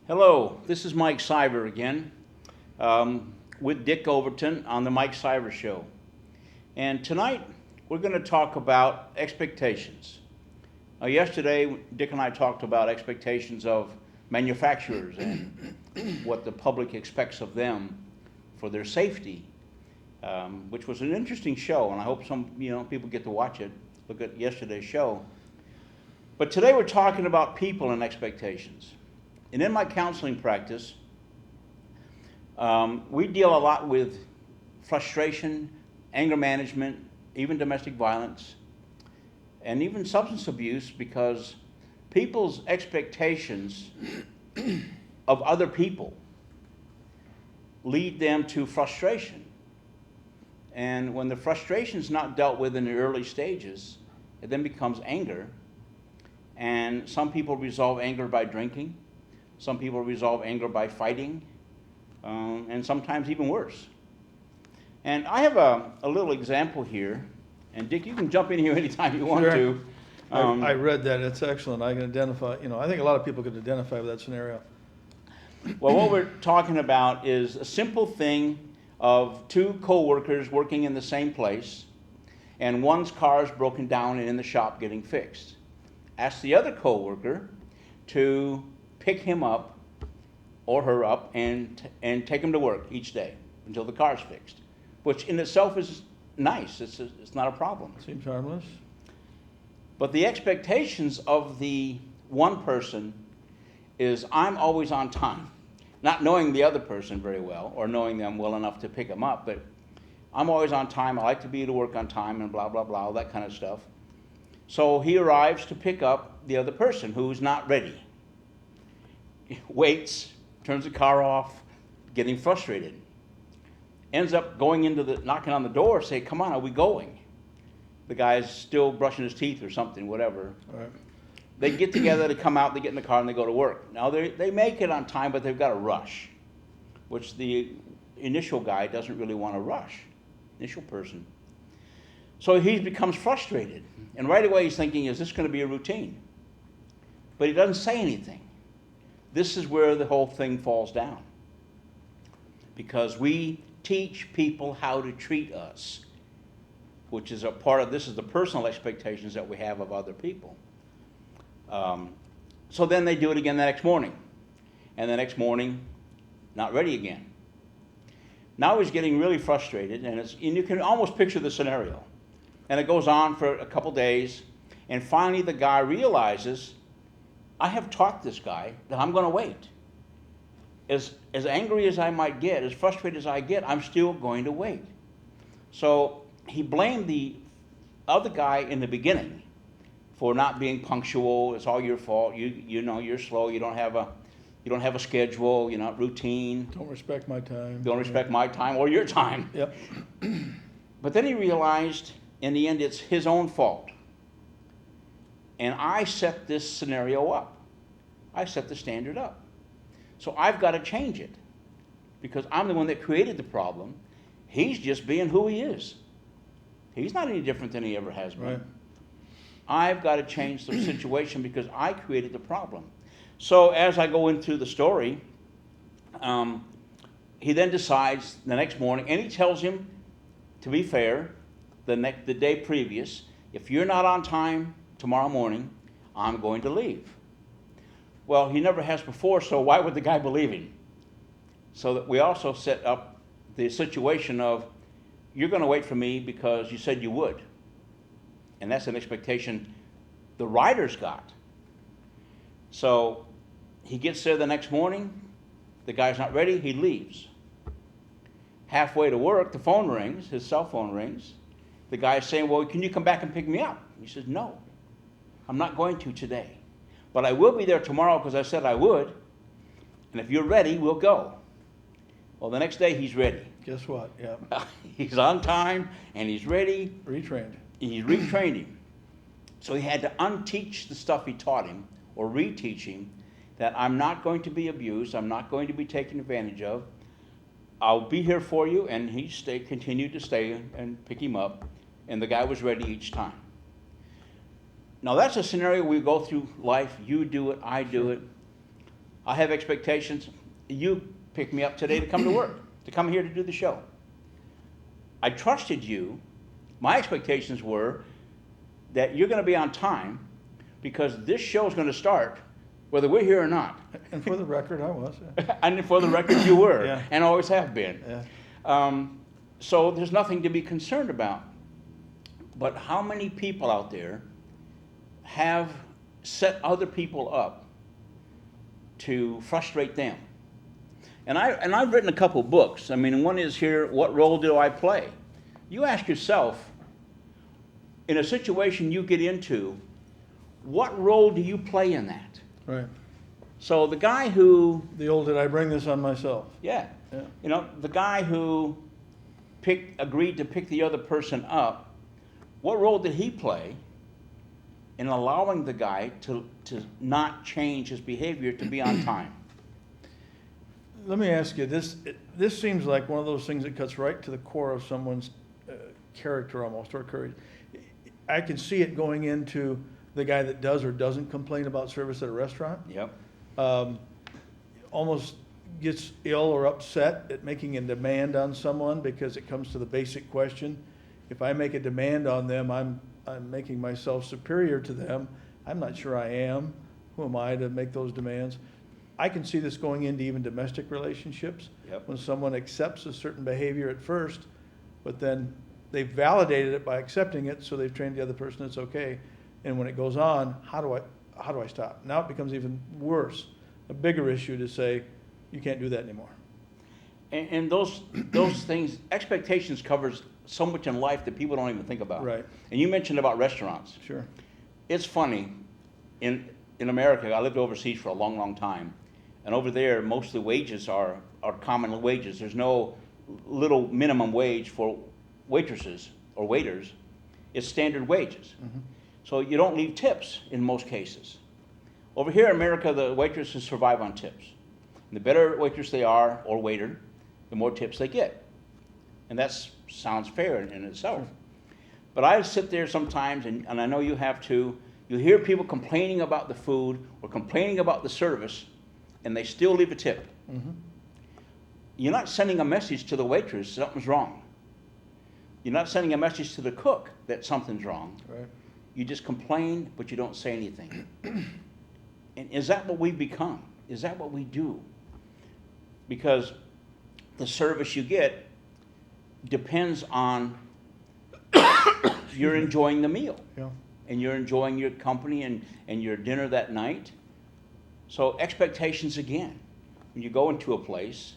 Hello, this is Mike Siver again, with Dick Overton on the Mike Siver Show. And tonight we're going to talk about expectations. Yesterday, Dick and I talked about expectations of manufacturers and what the public expects of them for their safety, which was an interesting show, and I hope some people get to watch it, look at yesterday's show. But today we're talking about people and expectations. And in my counseling practice, we deal a lot with frustration, anger management, even domestic violence, and even substance abuse, because people's expectations of other people lead them to frustration. And when the frustration is not dealt with in the early stages, it then becomes anger. And some people resolve anger by drinking. Some people resolve anger by fighting, and sometimes even worse. And I have a little example here, and Dick, you can jump in here anytime you want to. I read that. It's excellent. I can identify, I think a lot of people could identify with that scenario. Well, what we're talking about is a simple thing of two co-workers working in the same place, and one's car is broken down and in the shop getting fixed. Ask the other co-worker to pick him up or her up and take him to work each day until the car's fixed, which in itself is nice. It's not a problem. Seems harmless. But the expectations of the one person is I'm always on time, not knowing the other person very well or knowing them well enough to pick them up, but I'm always on time. I like to be to work on time and blah, blah, blah, all that kind of stuff. So he arrives to pick up the other person who's not ready. Waits, turns the car off, getting frustrated. Ends up going knocking on the door, say, come on, are we going? The guy's still brushing his teeth or something, whatever. All right. They get together, they come out, they get in the car, and they go to work. Now, they make it on time, but they've got to rush, which the initial guy doesn't really want to rush, initial person. So he becomes frustrated, and right away he's thinking, is this going to be a routine? But he doesn't say anything. This is where the whole thing falls down, because we teach people how to treat us, which is a part of this is the personal expectations that we have of other people. So then they do it again the next morning, and the next morning, not ready again. Now he's getting really frustrated, and you can almost picture the scenario. And it goes on for a couple days, and finally the guy realizes, I have taught this guy that I'm going to wait. As angry as I might get, as frustrated as I get, I'm still going to wait. So he blamed the other guy in the beginning for not being punctual. It's all your fault. You're slow. You don't have a schedule. You're not routine. Don't respect my time. Don't respect my time or your time. Yep. But then he realized, in the end, it's his own fault. And I set this scenario up. I set the standard up. So I've got to change it, because I'm the one that created the problem. He's just being who he is. He's not any different than he ever has been. Right. I've got to change the situation because I created the problem. So as I go into the story, he then decides the next morning, and he tells him, to be fair, the day previous, if you're not on time tomorrow morning, I'm going to leave. Well, he never has before, so why would the guy believe him? So that we also set up the situation of, you're going to wait for me because you said you would. And that's an expectation the writers got. So he gets there the next morning, the guy's not ready, he leaves. Halfway to work, the phone rings, his cell phone rings. The guy's saying, well, can you come back and pick me up? He says, no, I'm not going to today. But I will be there tomorrow because I said I would. And if you're ready, we'll go. Well, the next day he's ready. Guess what? Yeah. He's on time and he's ready. Retrained. He retrained him. So he had to unteach the stuff he taught him, or reteach him, that I'm not going to be abused, I'm not going to be taken advantage of. I'll be here for you, and he continued to stay and pick him up, and the guy was ready each time. Now that's a scenario we go through life. You do it, I do it. I have expectations. You picked me up today to come to work, to come here to do the show. I trusted you. My expectations were that you're going to be on time because this show is going to start whether we're here or not. And for the record, I was. And for the record, you were, Yeah. and always have been. Yeah. So there's nothing to be concerned about. But how many people out there have set other people up to frustrate them? And I've written a couple books. I mean, one is here, What Role Do I Play? You ask yourself, in a situation you get into, what role do you play in that? Right. So the guy who, The old, did I bring this on myself? yeah, Yeah. you know, the guy who agreed to pick the other person up, what role did he play in allowing the guy to not change his behavior to be on time? Let me ask you, this seems like one of those things that cuts right to the core of someone's character almost, or courage. I can see it going into the guy that does or doesn't complain about service at a restaurant. Yep. Almost gets ill or upset at making a demand on someone because it comes to the basic question. If I make a demand on them, I'm making myself superior to them. I'm not sure I am. Who am I to make those demands? I can see this going into even domestic relationships. Yep. When someone accepts a certain behavior at first, but then they've validated it by accepting it, so they've trained the other person it's okay. And when it goes on, how do I stop? Now it becomes even worse, a bigger issue to say, you can't do that anymore. And those things, expectations covers so much in life that people don't even think about. Right. And you mentioned about restaurants. Sure. It's funny, in America, I lived overseas for a long, long time, and over there, most of the wages are common wages. There's no little minimum wage for waitresses or waiters. It's standard wages. Mm-hmm. So you don't leave tips in most cases. Over here in America, the waitresses survive on tips. And the better waitress they are, or waiter, the more tips they get. And that sounds fair in itself. Sure. But I sit there sometimes, and I know you have too, you hear people complaining about the food or complaining about the service, and they still leave a tip. Mm-hmm. You're not sending a message to the waitress something's wrong. You're not sending a message to the cook that something's wrong. Right. You just complain, but you don't say anything. And is that what we've become? Is that what we do? Because the service you get depends on you're enjoying the meal. Yeah. And you're enjoying your company and your dinner that night. So expectations again. When you go into a place,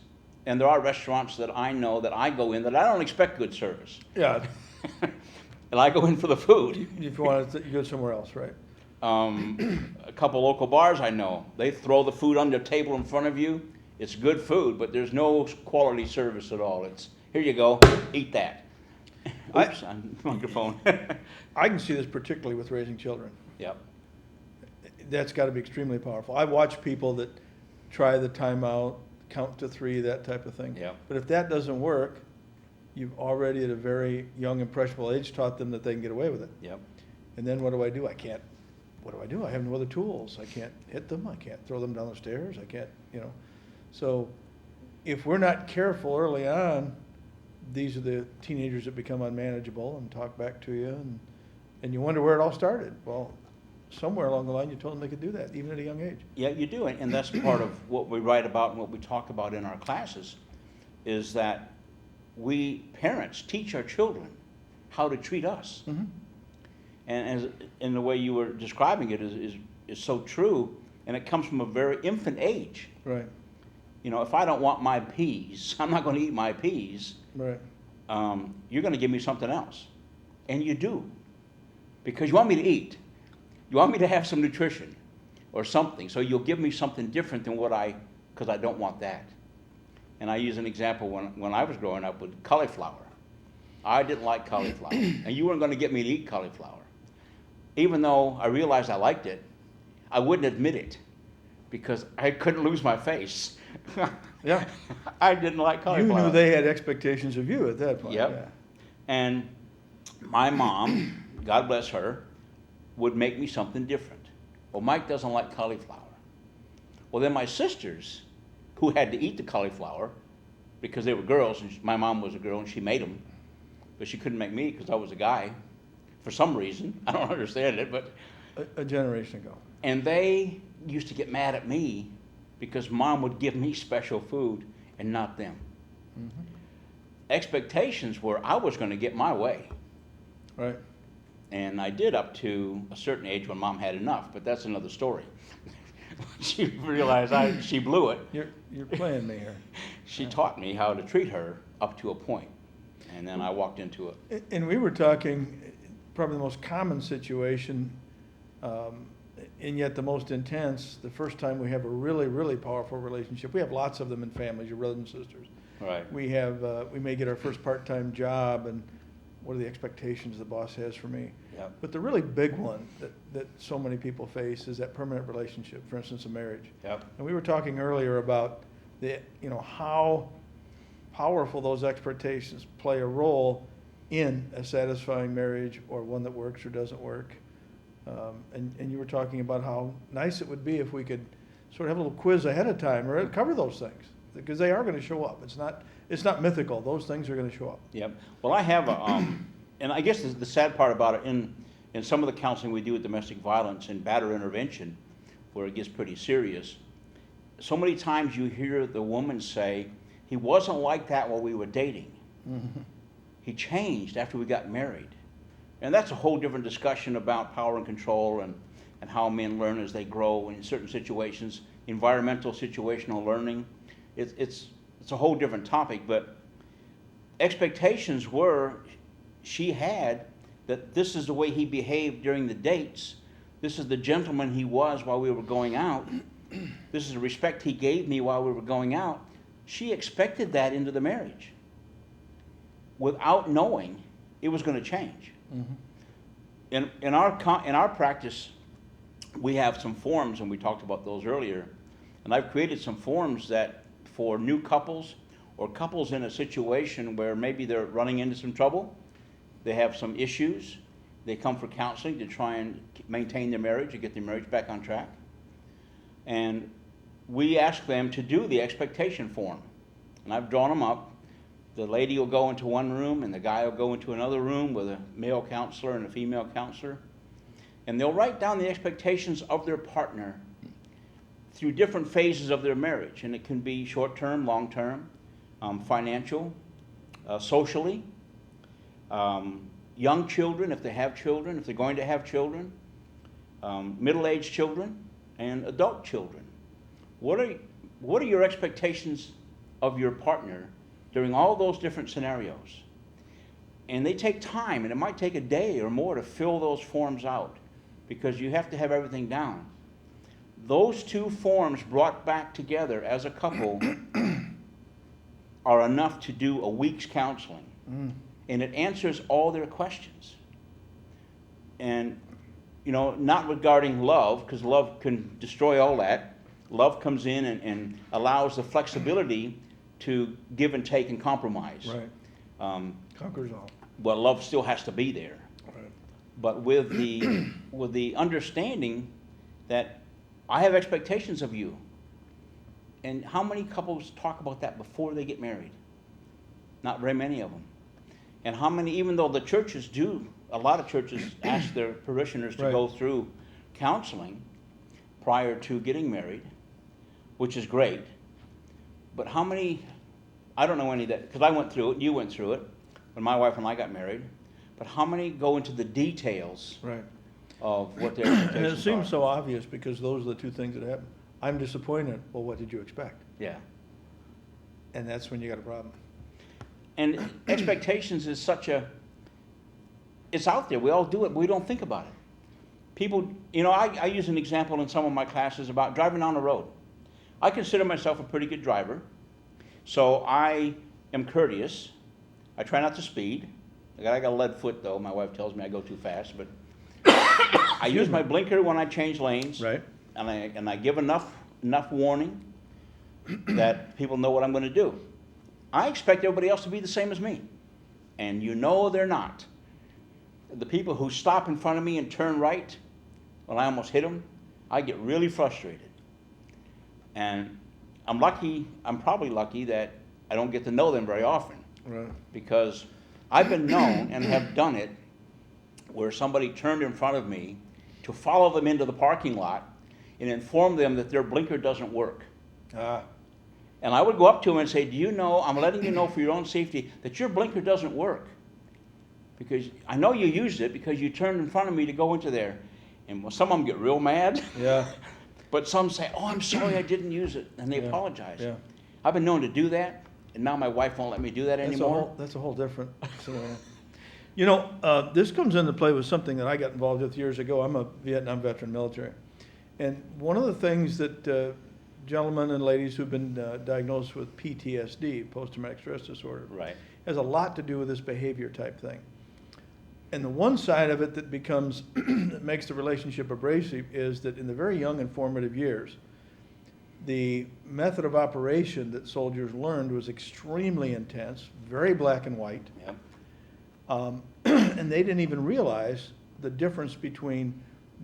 and there are restaurants that I know that I go in that I don't expect good service. Yeah. And I go in for the food. If you want to, you go somewhere else, right? A couple local bars I know, they throw the food on the table in front of you. It's good food, but there's no quality service at all. It's, here you go, eat that. Oops, on microphone. I can see this particularly with raising children. Yep. That's got to be extremely powerful. I watch people that try the timeout, count to 3, that type of thing. Yep. But if that doesn't work, you've already at a very young, impressionable age taught them that they can get away with it. Yep. And then what do? I can't, what do? I have no other tools. I can't hit them. I can't throw them down the stairs. I can't, So if we're not careful early on, these are the teenagers that become unmanageable and talk back to you, and you wonder where it all started. Well, somewhere along the line you told them they could do that, even at a young age. Yeah, you do, and that's part of what we write about and what we talk about in our classes, is that we parents teach our children how to treat us. Mm-hmm. And as in the way you were describing it is so true, and it comes from a very infant age. Right. If I don't want my peas, I'm not going to eat my peas. Right. You're going to give me something else, and you do, because you want me to eat. You want me to have some nutrition or something, so you'll give me something different than because I don't want that. And I use an example when I was growing up with cauliflower. I didn't like cauliflower, and you weren't going to get me to eat cauliflower. Even though I realized I liked it, I wouldn't admit it because I couldn't lose my face. Yeah. I didn't like cauliflower. You knew they had expectations of you at that point. Yep. Yeah. And my mom, God bless her, would make me something different. Well, Mike doesn't like cauliflower. Well, then my sisters, who had to eat the cauliflower because they were girls, and my mom was a girl and she made them, but she couldn't make me because I was a guy for some reason. I don't understand it, but. A generation ago. And they used to get mad at me because mom would give me special food and not them. Mm-hmm. Expectations were I was going to get my way. Right. And I did up to a certain age when mom had enough, but that's another story. She realized she blew it. You're playing me here. She taught me how to treat her up to a point, and then I walked into it. And we were talking, probably the most common situation, and yet the most intense, the first time we have a really, really powerful relationship. We have lots of them in families, your brothers and sisters. Right. We have, we may get our first part-time job, and what are the expectations the boss has for me? Yep. But the really big one that so many people face is that permanent relationship, for instance, a marriage. Yep. And we were talking earlier about how powerful those expectations play a role in a satisfying marriage or one that works or doesn't work. And you were talking about how nice it would be if we could sort of have a little quiz ahead of time or cover those things, because they are going to show up. It's not mythical. Those things are going to show up. Yep. Well, I have and I guess the sad part about it, in some of the counseling we do with domestic violence and batterer intervention, where it gets pretty serious, so many times you hear the woman say, he wasn't like that while we were dating. Mm-hmm. He changed after we got married. And that's a whole different discussion about power and control and how men learn as they grow in certain situations, environmental situational learning. It's a whole different topic, but expectations were she had that this is the way he behaved during the dates. This is the gentleman he was while we were going out. This is the respect he gave me while we were going out. She expected that into the marriage without knowing it was going to change. Mm-hmm. In our practice, we have some forms, and we talked about those earlier. And I've created some forms that for new couples or couples in a situation where maybe they're running into some trouble, they have some issues, they come for counseling to try and maintain their marriage or get their marriage back on track. And we ask them to do the expectation form. And I've drawn them up. The lady will go into one room and the guy will go into another room with a male counselor and a female counselor. And they'll write down the expectations of their partner through different phases of their marriage. And it can be short-term, long-term, financial, socially, young children, if they have children, if they're going to have children, middle-aged children, and adult children. What are your expectations of your partner during all those different scenarios? And they take time, and it might take a day or more to fill those forms out because you have to have everything down. Those two forms brought back together as a couple are enough to do a week's counseling. And it answers all their questions. And, not regarding love, because love can destroy all that. Love comes in and allows the flexibility to give and take and compromise. Right. Conquers all. Well, love still has to be there. Right. But with the understanding that I have expectations of you. And how many couples talk about that before they get married? Not very many of them. And how many, even though the churches do, a lot of churches ask their parishioners to Right. go through counseling prior to getting married, which is great. But how many, I don't know any that, because I went through it, you went through it, when my wife and I got married, but how many go into the details Right. of what their expectations And it seems are? so obvious because those are the two things that happen. I'm disappointed. Well, what did you expect? Yeah. And that's when you got a problem. And expectations is it's out there. We all do it, but we don't think about it. People, I use an example in some of my classes about driving down the road. I consider myself a pretty good driver, so I am courteous. I try not to speed. I got a lead foot, though. My wife tells me I go too fast, but I use my blinker when I change lanes. Right. And I give enough warning that people know what I'm going to do. I expect everybody else to be the same as me, and they're not. The people who stop in front of me and turn right when I almost hit them, I get really frustrated. And I'm probably lucky that I don't get to know them very often. Right. Because I've been known and have done it where somebody turned in front of me to follow them into the parking lot and inform them that their blinker doesn't work. Ah, And I would go up to them and say, do you know, I'm letting you know for your own safety that your blinker doesn't work. Because I know you used it because you turned in front of me to go into there. And some of them get real mad. yeah, But some say, oh, I'm sorry I didn't use it. And they Yeah, apologize. yeah. I've been known to do that. And now my wife won't let me do that anymore. That's a whole different scenario. You know, this comes into play with something that I got involved with years ago. I'm a Vietnam veteran military. And one of the things that gentlemen and ladies who've been diagnosed with PTSD, post-traumatic stress disorder, Right. has a lot to do with this behavior type thing. And the one side of it that becomes, that makes the relationship abrasive is that in the very young and formative years, the method of operation that soldiers learned was extremely intense, very black and white. Yep. And they didn't even realize the difference between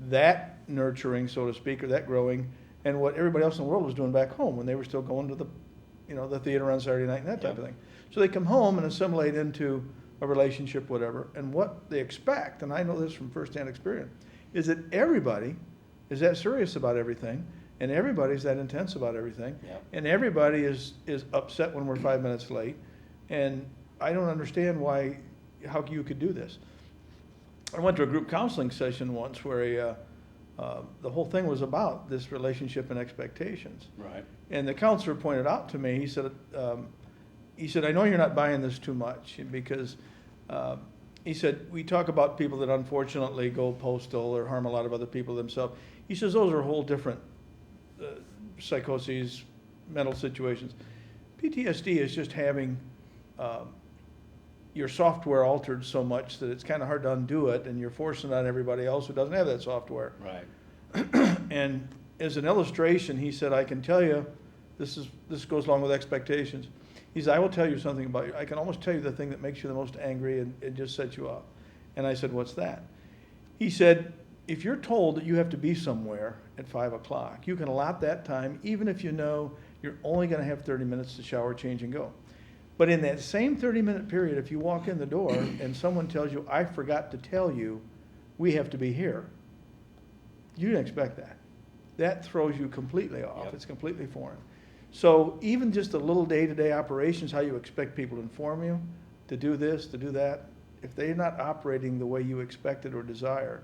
that nurturing, so to speak, or that growing, and what everybody else in the world was doing back home when they were still going to the theater on Saturday night and that type Yep. of thing. So they come home and assimilate into a relationship, whatever, and what they expect, and I know this from firsthand experience, is that everybody is that serious about everything, and everybody's that intense about everything, Yep. and everybody is upset when we're 5 minutes late, and I don't understand how you could do this. I went to a group counseling session once where the whole thing was about this relationship and expectations. Right. And the counselor pointed out to me, he said, I know you're not buying this too much because, he said, we talk about people that unfortunately go postal or harm a lot of other people themselves. He says those are whole different psychoses, mental situations. PTSD is just having your software altered so much that it's kind of hard to undo it, and you're forcing it on everybody else who doesn't have that software. Right. And as an illustration, he said, I can tell you, this goes along with expectations. He said, I will tell you something about you. I can almost tell you the thing that makes you the most angry and it just sets you off. And I said, what's that? He said, if you're told that you have to be somewhere at 5 o'clock, you can allot that time, even if you know you're only going to have 30 minutes to shower, change, and go. But in that same 30-minute period, if you walk in the door and someone tells you, I forgot to tell you, we have to be here, you didn't expect that. That throws you completely off. Yep. It's completely foreign. So even just the little day-to-day operations, how you expect people to inform you, to do this, to do that, if they're not operating the way you expected or desire,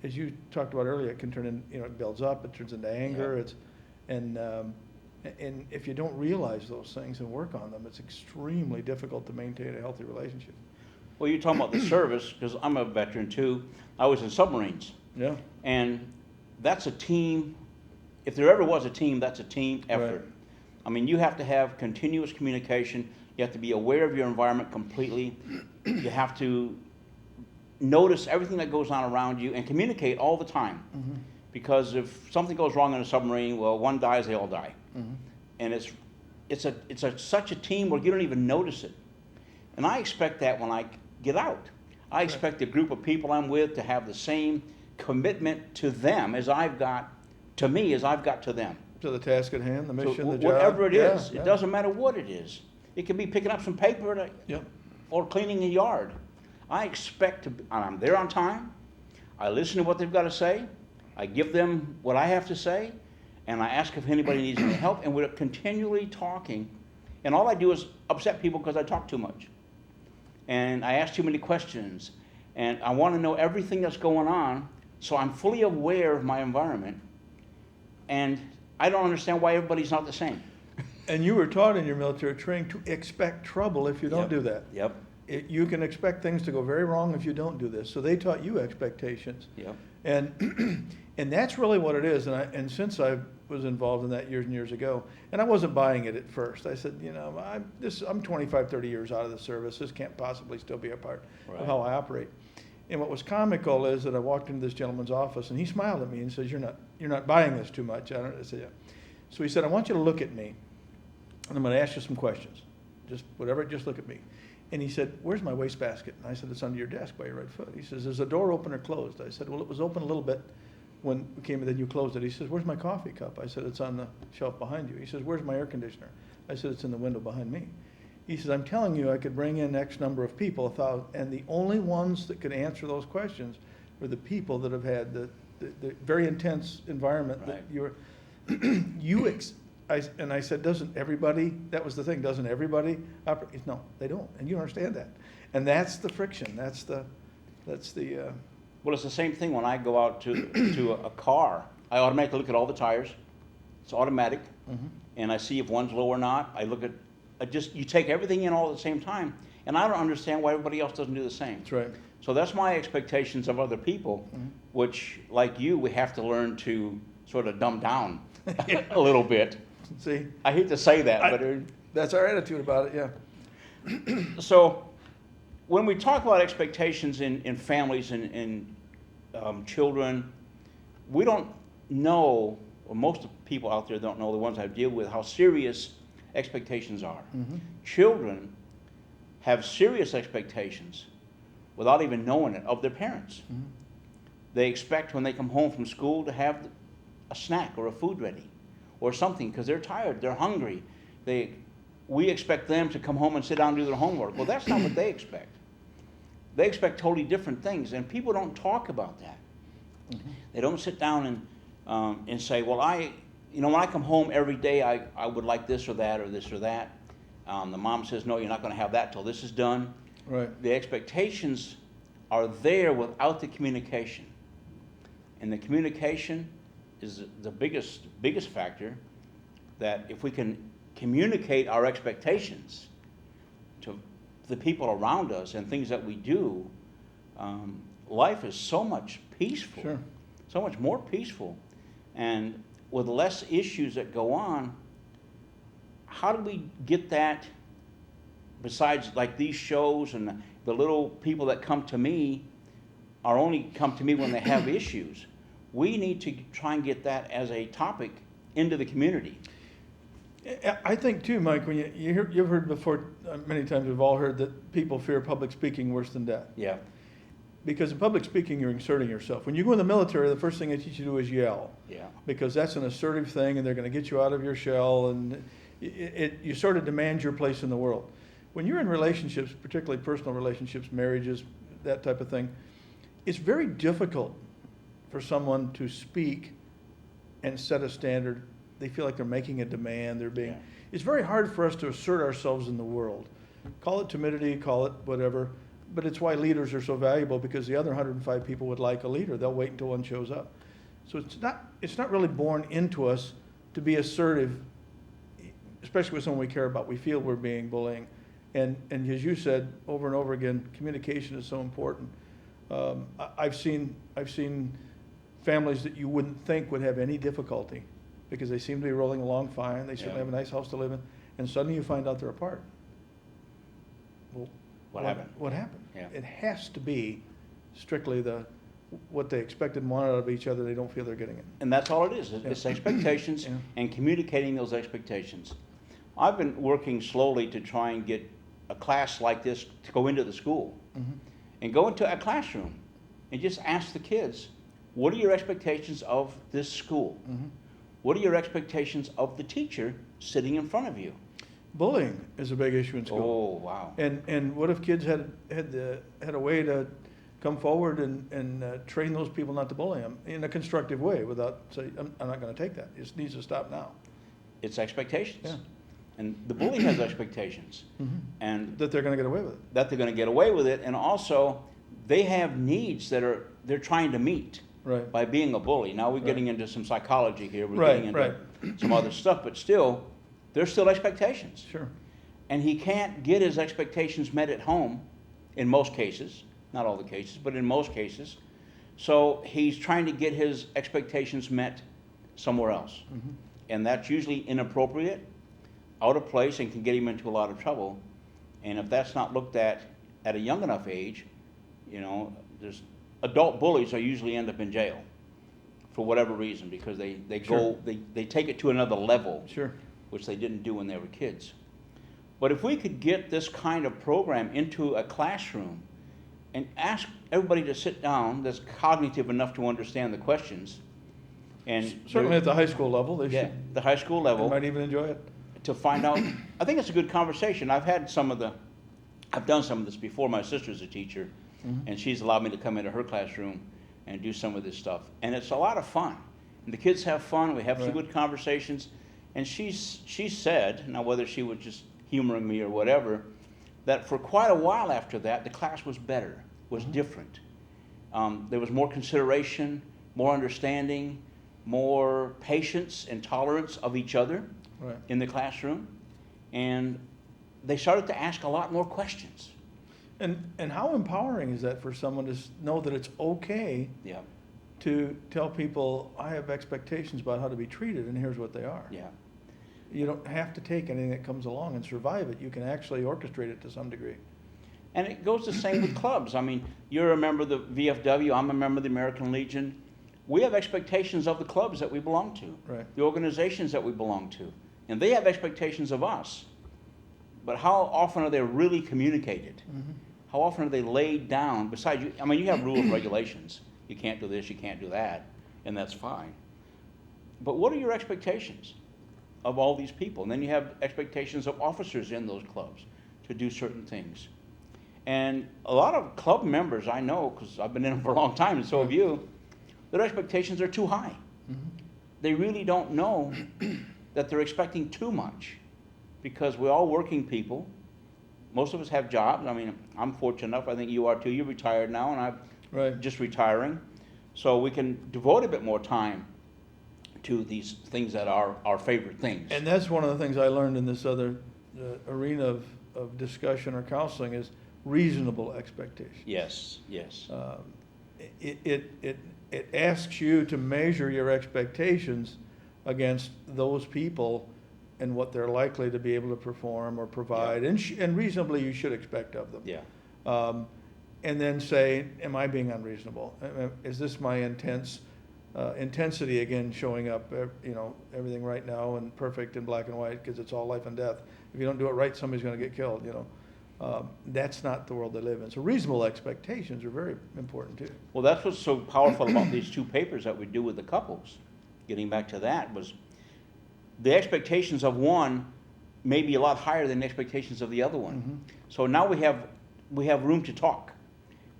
as you talked about earlier, it can turn in, it builds up, it turns into anger, Yep. And if you don't realize those things and work on them, it's extremely difficult to maintain a healthy relationship. Well, you're talking about the service, because I'm a veteran too. I was in submarines. Yeah. And that's a team, if there ever was a team, that's a team effort. Right. I mean, you have to have continuous communication. You have to be aware of your environment completely. You have to notice everything that goes on around you and communicate all the time. Mm-hmm. Because if something goes wrong in a submarine, well, one dies, they all die. Mm-hmm. And it's such a team where you don't even notice it. And I expect that when I get out. I expect the group of people I'm with to have the same commitment to them as I've got to me as I've got to them. To the task at hand, the mission, So the job. whatever it is, Yeah, it doesn't matter what it is. It can be picking up some paper Yep. or cleaning a yard. I expect and I'm there on time. I listen to what they've got to say. I give them what I have to say, and I ask if anybody needs any help, and we're continually talking. And all I do is upset people because I talk too much. And I ask too many questions. And I want to know everything that's going on, so I'm fully aware of my environment. And I don't understand why everybody's not the same. And you were taught in your military training to expect trouble if you don't Yep. do that. Yep. You can expect things to go very wrong if you don't do this. So they taught you expectations. Yep. And and that's really what it is. And since I was involved in that years and years ago, and I wasn't buying it at first. I said, I'm 25, 30 years out of the service. This can't possibly still be a part Right. of how I operate. And what was comical is that I walked into this gentleman's office and he smiled at me and says, you're not buying this too much. I said, yeah. So he said, I want you to look at me and I'm going to ask you some questions. Just look at me. And he said, where's my wastebasket? And I said, it's under your desk by your right foot. He says, is the door open or closed? I said, well, it was open a little bit when we came in, then you closed it. He says, where's my coffee cup? I said, it's on the shelf behind you. He says, where's my air conditioner? I said, it's in the window behind me. He says, I'm telling you, I could bring in X number of people, 1,000, and the only ones that could answer those questions were the people that have had the very intense environment that Right. and I said, doesn't everybody, that was the thing, doesn't everybody operate? No, they don't, and you understand that. And that's the friction, that's the, Well, it's the same thing when I go out to a car. I automatically look at all the tires. It's automatic. Mhm. And I see if one's low or not. You take everything in all at the same time. And I don't understand why everybody else doesn't do the same. That's right. So that's my expectations of other people, which, like you, we have to learn to sort of dumb down a little bit. See? I hate to say that, but That's our attitude about it, yeah. so when we talk about expectations in families and children, we don't know, or most people out there don't know, the ones I deal with, how serious expectations are. Children have serious expectations without even knowing it of their parents. They expect when they come home from school to have a snack or a food ready or something because they're tired, they're hungry. We expect them to come home and sit down and do their homework. Well, that's not what they expect. They expect totally different things, and people don't talk about that. They don't sit down and say, well, when I come home every day, I would like this or that or this or that. The mom says, no, you're not going to have that till this is done. Right. The expectations are there without the communication. And the communication is the biggest factor, that if we can communicate our expectations to the people around us and things that we do, life is so much peaceful, Sure. so much more peaceful. And with less issues that go on, how do we get that, besides like these shows and the little people that come to me are only come to me when they have issues? We need to try and get that as a topic into the community. I think too, Mike, when you've heard before, many times we've all heard that people fear public speaking worse than death. Yeah. Because in public speaking, you're inserting yourself. When you go in the military, the first thing they teach you to do is yell. Yeah. Because that's an assertive thing, and they're going to get you out of your shell, and you sort of demand your place in the world. When you're in relationships, particularly personal relationships, marriages, that type of thing, it's very difficult for someone to speak and set a standard. They feel like they're making a demand. Yeah. It's very hard for us to assert ourselves in the world. Call it timidity, call it whatever, but it's why leaders are so valuable, because the other 105 people would like a leader. They'll wait until one shows up. So it's not really born into us to be assertive, especially with someone we care about. We feel we're being bullying. And as you said over and over again, communication is so important. I've seen families that you wouldn't think would have any difficulty because they seem to be rolling along fine. They certainly have a nice house to live in, and suddenly you find out they're apart. Well, What happened? What happened? Yeah. It has to be strictly what they expected and wanted out of each other. They don't feel they're getting it. And that's all it is. It's expectations Yeah. and communicating those expectations. I've been working slowly to try and get a class like this to go into the school and go into a classroom and just ask the kids, what are your expectations of this school? What are your expectations of the teacher sitting in front of you? Bullying is a big issue in school. Oh, wow. And what if kids had a way to come forward and train those people not to bully them in a constructive way without say, I'm not going to take that. It needs to stop now. It's expectations. Yeah. And the bully has expectations. And That they're going to get away with it. that they're going to get away with it. And also, they have needs that they're trying to meet Right. by being a bully. Now we're Right. getting into some psychology here. We're Right, getting into right. some other stuff, but still, there's still expectations. Sure. And he can't get his expectations met at home in most cases, not all the cases, but in most cases. So he's trying to get his expectations met somewhere else. And that's usually inappropriate, out of place, and can get him into a lot of trouble. And if that's not looked at a young enough age, there's adult bullies usually end up in jail for whatever reason, because they Sure. take it to another level, Sure. which they didn't do when they were kids. But if we could get this kind of program into a classroom and ask everybody to sit down that's cognitive enough to understand the questions And Certainly at the high school level, they yeah, should, the high school they level, might even enjoy it. to find out. I think it's a good conversation. I've done some of this before. My sister's a teacher, and she's allowed me to come into her classroom and do some of this stuff. And it's a lot of fun. And the kids have fun. We have some Right. good conversations. And she said, now whether she was just humoring me or whatever, that for quite a while after that, the class was better, was different. There was more consideration, more understanding, more patience and tolerance of each other Right. in the classroom. And they started to ask a lot more questions. And how empowering is that for someone to know that it's okay Yeah, to tell people, I have expectations about how to be treated, and here's what they are. yeah. You don't have to take anything that comes along and survive it. You can actually orchestrate it to some degree. And it goes the same with clubs. I mean, you're a member of the VFW, I'm a member of the American Legion. We have expectations of the clubs that we belong to, Right. the organizations that we belong to. And they have expectations of us. But how often are they really communicated? How often are they laid down? Besides, you have rules and regulations. You can't do this, you can't do that, and that's fine. But what are your expectations of all these people? And then you have expectations of officers in those clubs to do certain things. And a lot of club members I know, because I've been in them for a long time, and so have you, their expectations are too high. They really don't know that they're expecting too much, because we're all working people. Most of us have jobs. I mean, I'm fortunate enough, I think you are too. You're retired now, and I'm Right. just retiring. So we can devote a bit more time to these things that are our favorite things. And that's one of the things I learned in this other arena of discussion or counseling is reasonable expectations. Yes, yes. It asks you to measure your expectations against those people and what they're likely to be able to perform or provide, and reasonably you should expect of them. Yeah. And then say, am I being unreasonable? Is this my intensity again showing up, everything right now and perfect in black and white, because it's all life and death. If you don't do it right, somebody's going to get killed, That's not the world they live in. So reasonable expectations are very important too. Well, that's what's so powerful about these two papers that we do with the couples. Getting back to that, was the expectations of one may be a lot higher than the expectations of the other one. So now we have room to talk.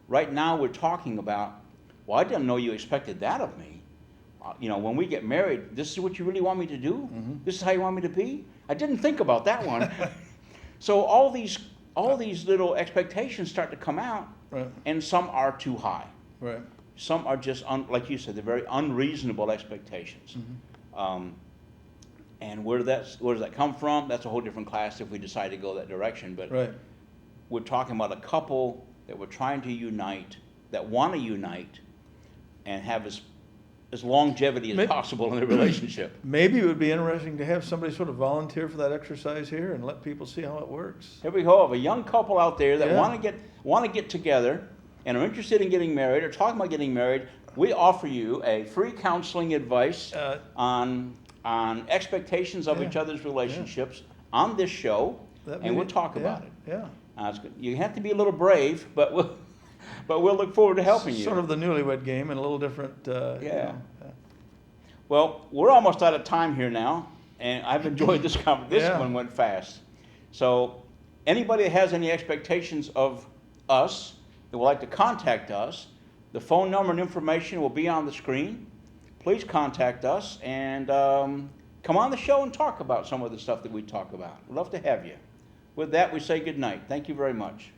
Right now we're talking about, well, I didn't know you expected that of me. When we get married, this is what you really want me to do? This is how you want me to be? I didn't think about that one. So all these little expectations start to come out, Right. and some are too high. Right. Some are just, like you said, they're very unreasonable expectations. And where does that come from? That's a whole different class if we decide to go that direction. But Right. we're talking about a couple that we're trying to unite, that want to unite, and have as longevity as possible in their relationship. Maybe it would be interesting to have somebody sort of volunteer for that exercise here and let people see how it works. Here we go, of a young couple out there that Yeah. want to get together and are interested in getting married or talking about getting married. We offer you a free counseling advice on expectations of each other's relationships on this show, and we'll talk about it. Yeah. It's good. You have to be a little brave, but we'll look forward to helping you. Sort of the newlywed game and a little different. Well, we're almost out of time here now, and I've enjoyed this conversation. This Yeah. one went fast. So anybody that has any expectations of us that would like to contact us, the phone number and information will be on the screen. Please contact us and come on the show and talk about some of the stuff that we talk about. We'd love to have you. With that, we say good night. Thank you very much.